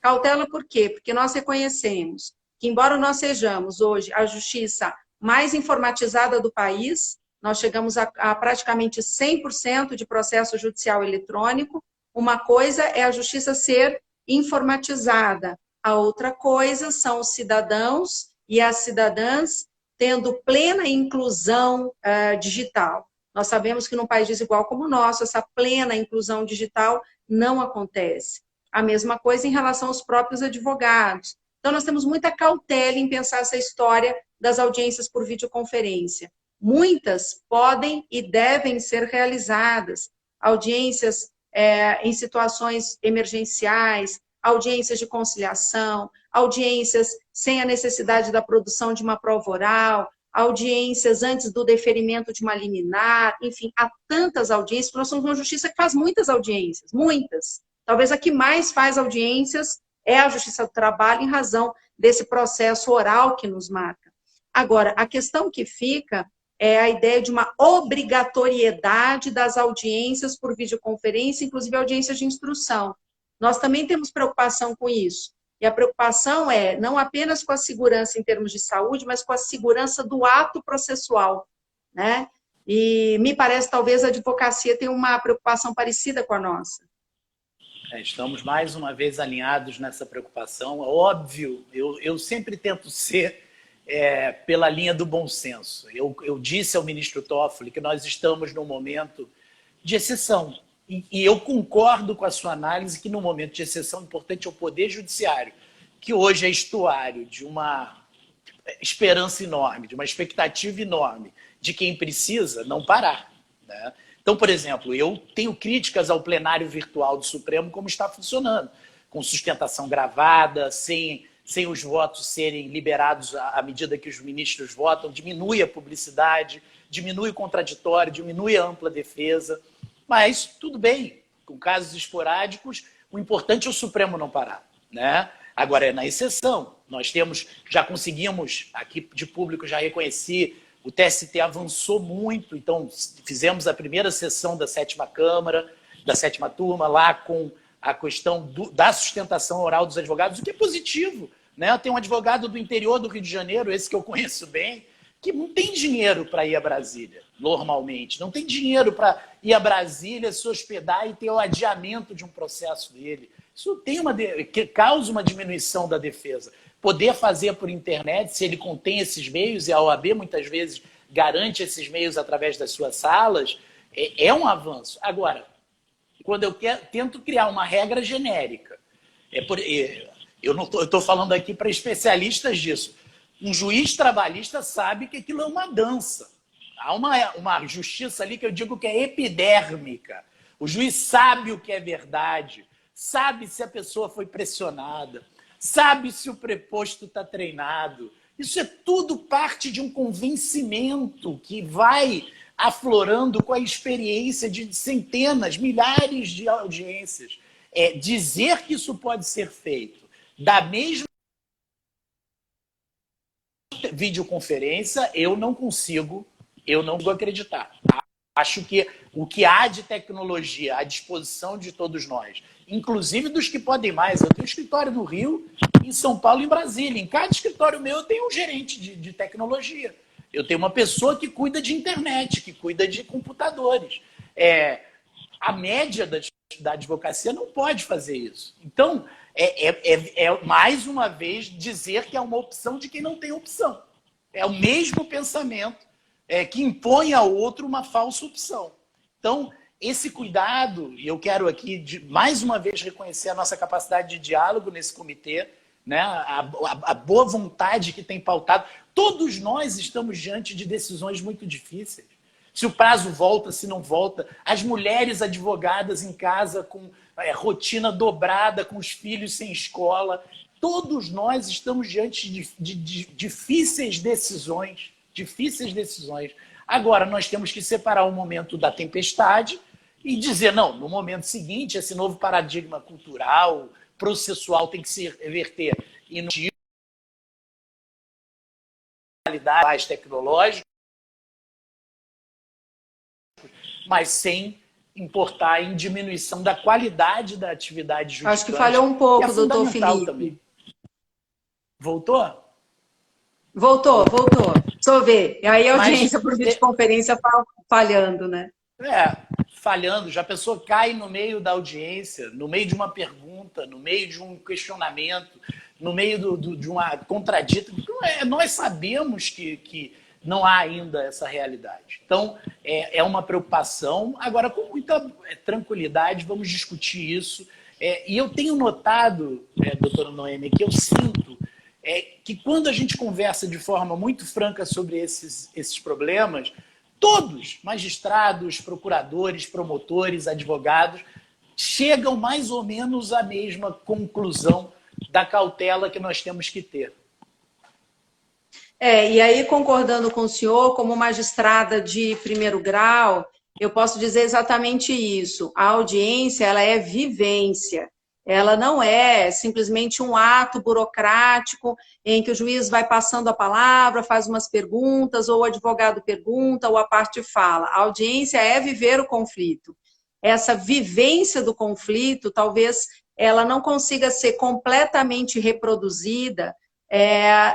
Cautela por quê? Porque nós reconhecemos que, embora nós sejamos hoje a justiça mais informatizada do país, nós chegamos a praticamente 100% de processo judicial eletrônico, uma coisa é a justiça ser informatizada, a outra coisa são os cidadãos e as cidadãs tendo plena inclusão digital. Nós sabemos que num país desigual como o nosso, essa plena inclusão digital não acontece. A mesma coisa em relação aos próprios advogados. Então, nós temos muita cautela em pensar essa história das audiências por videoconferência. Muitas podem e devem ser realizadas. Audiências em situações emergenciais, audiências de conciliação, audiências sem a necessidade da produção de uma prova oral, audiências antes do deferimento de uma liminar, enfim, há tantas audiências, nós somos uma justiça que faz muitas audiências, muitas. Talvez a que mais faz audiências é a Justiça do Trabalho, em razão desse processo oral que nos marca. Agora, a questão que fica é a ideia de uma obrigatoriedade das audiências por videoconferência, inclusive audiências de instrução. Nós também temos preocupação com isso. E a preocupação é não apenas com a segurança em termos de saúde, mas com a segurança do ato processual, né? E me parece, talvez, a advocacia tenha uma preocupação parecida com a nossa. Estamos mais uma vez alinhados nessa preocupação. É óbvio, eu sempre tento ser pela linha do bom senso. Eu disse ao ministro Toffoli que nós estamos num momento de exceção. E eu concordo com a sua análise que, no momento de exceção, importante é o Poder Judiciário, que hoje é estuário de uma esperança enorme, de uma expectativa enorme de quem precisa não parar, né? Então, por exemplo, eu tenho críticas ao plenário virtual do Supremo como está funcionando, com sustentação gravada, sem os votos serem liberados à medida que os ministros votam, diminui a publicidade, diminui o contraditório, diminui a ampla defesa. Mas tudo bem, com casos esporádicos, o importante é o Supremo não parar, né? Agora, é na exceção. Nós já conseguimos, aqui de público já reconheci, o TST avançou muito, então fizemos a primeira sessão da 7ª Câmara, da 7ª Turma, lá com a questão da sustentação oral dos advogados, o que é positivo, né? Eu tenho um advogado do interior do Rio de Janeiro, esse que eu conheço bem, que não tem dinheiro para ir a Brasília, normalmente. Não tem dinheiro para ir a Brasília, se hospedar e ter o adiamento de um processo dele. Isso que causa uma diminuição da defesa. Poder fazer por internet, se ele contém esses meios, e a OAB muitas vezes garante esses meios através das suas salas, é um avanço. Agora, quando eu tento criar uma regra genérica, eu estou falando aqui para especialistas disso, um juiz trabalhista sabe que aquilo é uma dança. Há uma justiça ali que eu digo que é epidérmica. O juiz sabe o que é verdade, sabe se a pessoa foi pressionada, sabe se o preposto está treinado. Isso é tudo parte de um convencimento que vai aflorando com a experiência de centenas, milhares de audiências. Dizer que isso pode ser feito da mesma videoconferência, eu não consigo acreditar. Acho que o que há de tecnologia à disposição de todos nós, inclusive dos que podem mais, eu tenho um escritório no Rio, em São Paulo e em Brasília. Em cada escritório meu eu tenho um gerente de tecnologia. Eu tenho uma pessoa que cuida de internet, que cuida de computadores. A média da advocacia não pode fazer isso. Então, mais uma vez dizer que é uma opção de quem não tem opção. É o mesmo pensamento que impõe ao outro uma falsa opção. Então, esse cuidado, e eu quero aqui mais uma vez reconhecer a nossa capacidade de diálogo nesse comitê, né? A boa vontade que tem pautado. Todos nós estamos diante de decisões muito difíceis. Se o prazo volta, se não volta. As mulheres advogadas em casa com rotina dobrada, com os filhos sem escola. Todos nós estamos diante de difíceis decisões. Difíceis decisões. Agora, nós temos que separar o momento da tempestade e dizer, não, no momento seguinte, esse novo paradigma cultural, processual tem que se reverter e no qualidade tecnológica, mas sem importar em diminuição da qualidade da atividade judicial. Acho que falhou um pouco, doutor Felipe. Também. Voltou? Voltou. Deixa eu ver. E aí a audiência por videoconferência falhando, né? Falhando. Já a pessoa cai no meio da audiência, no meio de uma pergunta, no meio de um questionamento, no meio de uma contradita. Nós sabemos que não há ainda essa realidade. Então, é uma preocupação. Agora, com muita tranquilidade, vamos discutir isso. E eu tenho notado, doutora Noêmia, que eu sinto que quando a gente conversa de forma muito franca sobre esses problemas, todos, magistrados, procuradores, promotores, advogados, chegam mais ou menos à mesma conclusão da cautela que nós temos que ter. E aí, concordando com o senhor, como magistrada de primeiro grau, eu posso dizer exatamente isso. A audiência, ela é vivência. Ela não é simplesmente um ato burocrático em que o juiz vai passando a palavra, faz umas perguntas, ou o advogado pergunta, ou a parte fala. A audiência é viver o conflito. Essa vivência do conflito talvez ela não consiga ser completamente reproduzida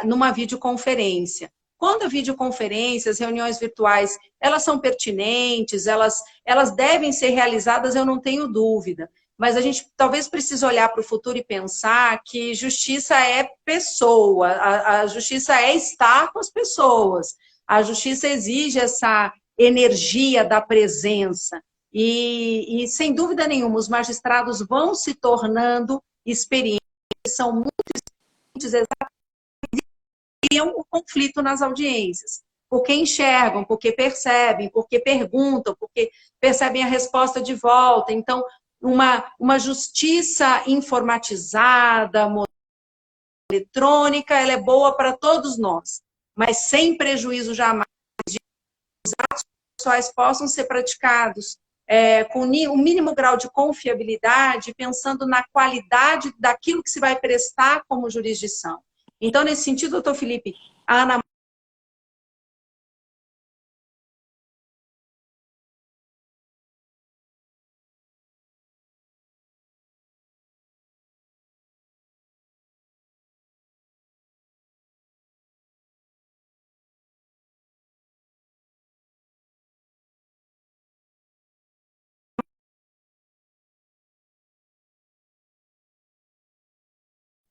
numa videoconferência. Quando a videoconferência, as reuniões virtuais, elas são pertinentes, elas devem ser realizadas, eu não tenho dúvida. Mas a gente talvez precise olhar para o futuro e pensar que justiça é pessoa, a justiça é estar com as pessoas. A justiça exige essa energia da presença. E sem dúvida nenhuma, os magistrados vão se tornando experientes, são muito experientes, criam o conflito nas audiências. Porque enxergam, porque percebem, porque perguntam, porque percebem a resposta de volta. Então, uma justiça informatizada, eletrônica, ela é boa para todos nós, mas sem prejuízo jamais de que os atos pessoais possam ser praticados com o mínimo grau de confiabilidade, pensando na qualidade daquilo que se vai prestar como jurisdição. Então, nesse sentido, doutor Felipe, a Ana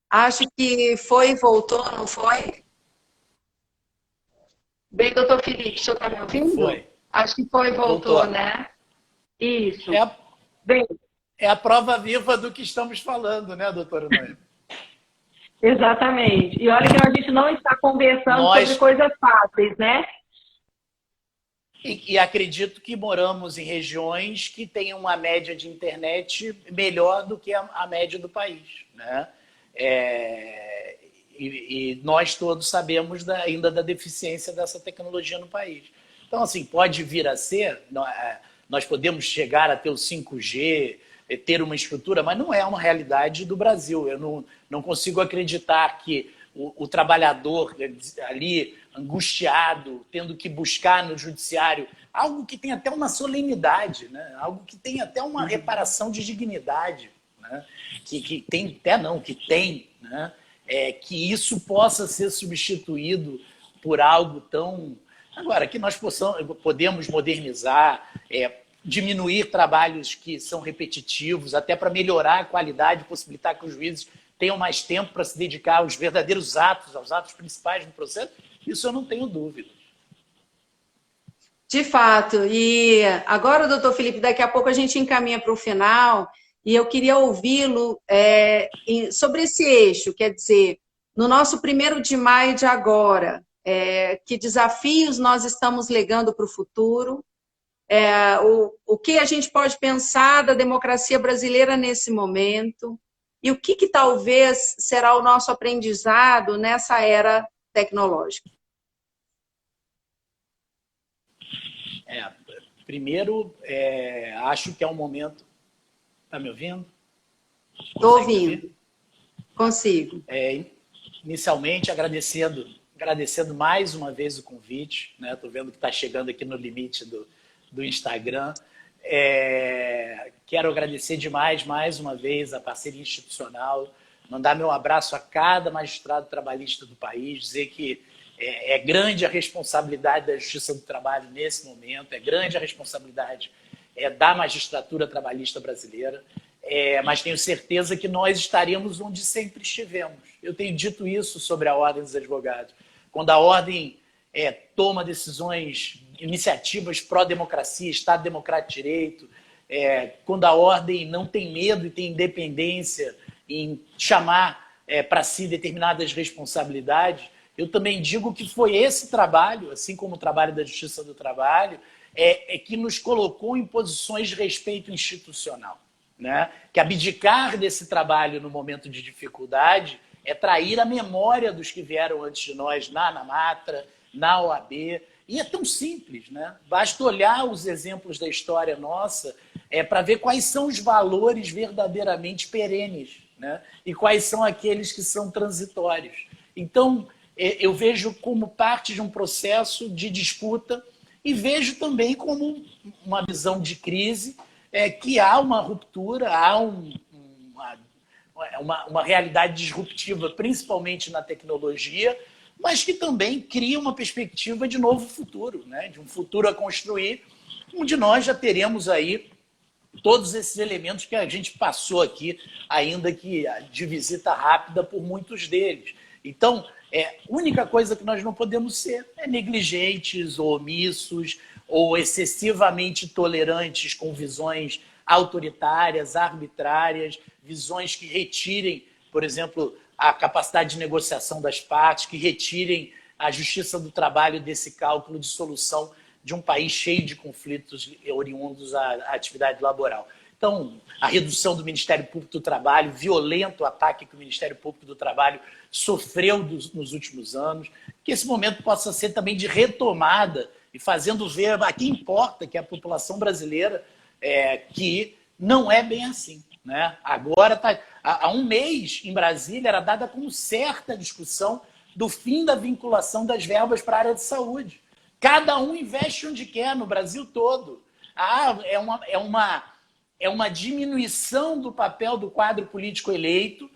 acho que foi e voltou, não foi? Bem, doutor Felipe, o senhor está me ouvindo? Foi. Acho que foi e voltou, Voltou. né? Isso. É a, Bem, é a prova viva do que estamos falando, né, doutora Noemi? exatamente. E olha que a gente não está conversando sobre Nós, coisas fáceis, né? e acredito que moramos em regiões que têm uma média de internet melhor do que a média do país, né? E nós todos sabemos ainda da deficiência dessa tecnologia no país. Então, assim, pode vir a ser, nós podemos chegar a ter o 5G, ter uma estrutura, mas não é uma realidade do Brasil. Eu não consigo acreditar que o trabalhador ali, angustiado, tendo que buscar no judiciário algo que tem até uma solenidade, né? Algo que tem até uma reparação de dignidade, né? Que tem, até não, que tem, né? Que isso possa ser substituído por algo tão... Agora, que nós podemos modernizar, diminuir trabalhos que são repetitivos, até para melhorar a qualidade, possibilitar que os juízes tenham mais tempo para se dedicar aos verdadeiros atos, aos atos principais do processo, isso eu não tenho dúvida. De fato. E agora, doutor Felipe, daqui a pouco a gente encaminha para o final, e eu queria ouvi-lo sobre esse eixo, quer dizer, no nosso 1º de maio de agora, que desafios nós estamos legando para o futuro, o que a gente pode pensar da democracia brasileira nesse momento, e o que talvez será o nosso aprendizado nessa era tecnológica. Primeiro, acho que é um momento... Está me ouvindo? Estou ouvindo. Consigo. Inicialmente, agradecendo mais uma vez o convite, né? Estou vendo que está chegando aqui no limite do Instagram. Quero agradecer demais, mais uma vez, a parceria institucional, mandar meu abraço a cada magistrado trabalhista do país, dizer que é grande a responsabilidade da Justiça do Trabalho nesse momento, é grande a responsabilidade da magistratura trabalhista brasileira, mas tenho certeza que nós estaríamos onde sempre estivemos. Eu tenho dito isso sobre a Ordem dos Advogados. Quando a Ordem toma decisões, iniciativas pró-democracia, Estado Democrático de Direito, quando a Ordem não tem medo e tem independência em chamar para si determinadas responsabilidades, eu também digo que foi esse trabalho, assim como o trabalho da Justiça do Trabalho, que nos colocou em posições de respeito institucional, né? Que abdicar desse trabalho no momento de dificuldade é trair a memória dos que vieram antes de nós na ANAMATRA, na OAB, e é tão simples, né? Basta olhar os exemplos da história nossa para ver quais são os valores verdadeiramente perenes, né? E quais são aqueles que são transitórios. Então, eu vejo como parte de um processo de disputa e vejo também como uma visão de crise, que há uma ruptura, há uma realidade disruptiva, principalmente na tecnologia, mas que também cria uma perspectiva de novo futuro, né? De um futuro a construir, onde nós já teremos aí todos esses elementos que a gente passou aqui, ainda que de visita rápida por muitos deles. Então, a única coisa que nós não podemos ser é negligentes ou omissos ou excessivamente tolerantes com visões autoritárias, arbitrárias, visões que retirem, por exemplo, a capacidade de negociação das partes, que retirem a justiça do trabalho desse cálculo de solução de um país cheio de conflitos oriundos à atividade laboral. Então, a redução do Ministério Público do Trabalho, violento ataque que o Ministério Público do Trabalho sofreu nos últimos anos, que esse momento possa ser também de retomada e fazendo ver a quem importa, que é a população brasileira, que não é bem assim, né? Agora, há um mês, em Brasília, era dada como certa discussão do fim da vinculação das verbas para a área de saúde. Cada um investe onde quer, no Brasil todo. É uma diminuição do papel do quadro político eleito,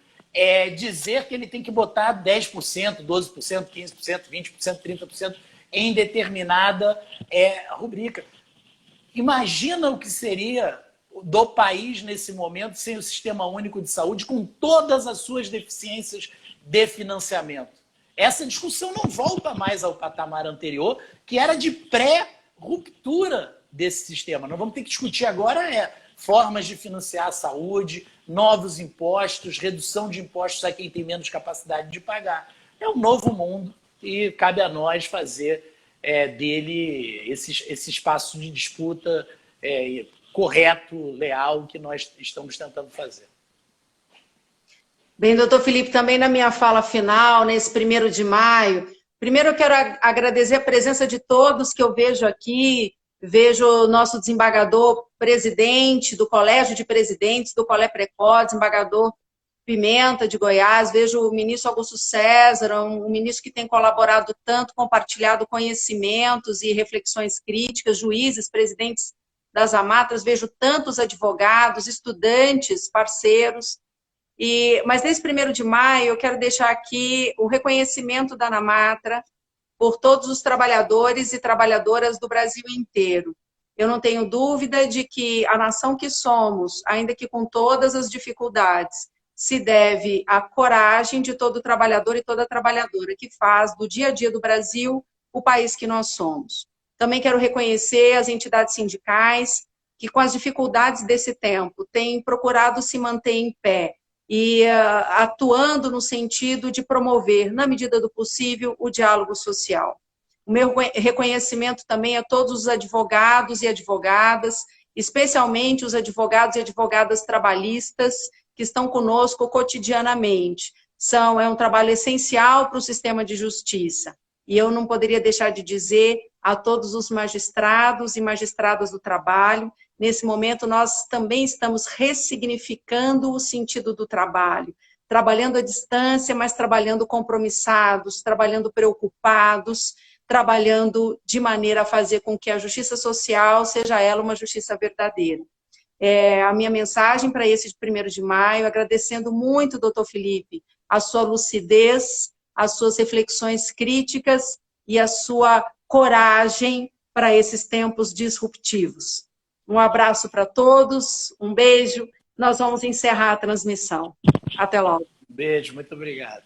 dizer que ele tem que botar 10%, 12%, 15%, 20%, 30% em determinada rubrica. Imagina o que seria do país nesse momento sem o Sistema Único de Saúde, com todas as suas deficiências de financiamento. Essa discussão não volta mais ao patamar anterior, que era de pré-ruptura desse sistema. Nós vamos ter que discutir agora formas de financiar a saúde, novos impostos, redução de impostos a quem tem menos capacidade de pagar. É um novo mundo e cabe a nós fazer dele esse espaço de disputa correto, leal, que nós estamos tentando fazer. Bem, doutor Felipe, também na minha fala final, nesse 1º de maio, primeiro eu quero agradecer a presença de todos que eu vejo aqui, vejo o nosso desembargador presidente do Colégio de Presidentes do Colé Precó, desembargador Pimenta, de Goiás, vejo o ministro Augusto César, um ministro que tem colaborado tanto, compartilhado conhecimentos e reflexões críticas, juízes, presidentes das AMATRAs, vejo tantos advogados, estudantes, parceiros. Mas nesse 1º de maio, eu quero deixar aqui o reconhecimento da ANAMATRA por todos os trabalhadores e trabalhadoras do Brasil inteiro. Eu não tenho dúvida de que a nação que somos, ainda que com todas as dificuldades, se deve à coragem de todo trabalhador e toda trabalhadora que faz do dia a dia do Brasil o país que nós somos. Também quero reconhecer as entidades sindicais que, com as dificuldades desse tempo, têm procurado se manter em pé e atuando no sentido de promover, na medida do possível, o diálogo social. O meu reconhecimento também a todos os advogados e advogadas, especialmente os advogados e advogadas trabalhistas que estão conosco cotidianamente. É um trabalho essencial para o sistema de justiça. E eu não poderia deixar de dizer a todos os magistrados e magistradas do trabalho, nesse momento nós também estamos ressignificando o sentido do trabalho, trabalhando à distância, mas trabalhando compromissados, trabalhando preocupados, trabalhando de maneira a fazer com que a justiça social seja ela uma justiça verdadeira. A minha mensagem para esse 1º de maio, agradecendo muito, doutor Felipe, a sua lucidez, as suas reflexões críticas e a sua coragem para esses tempos disruptivos. Um abraço para todos, um beijo. Nós vamos encerrar a transmissão. Até logo. Beijo, muito obrigado.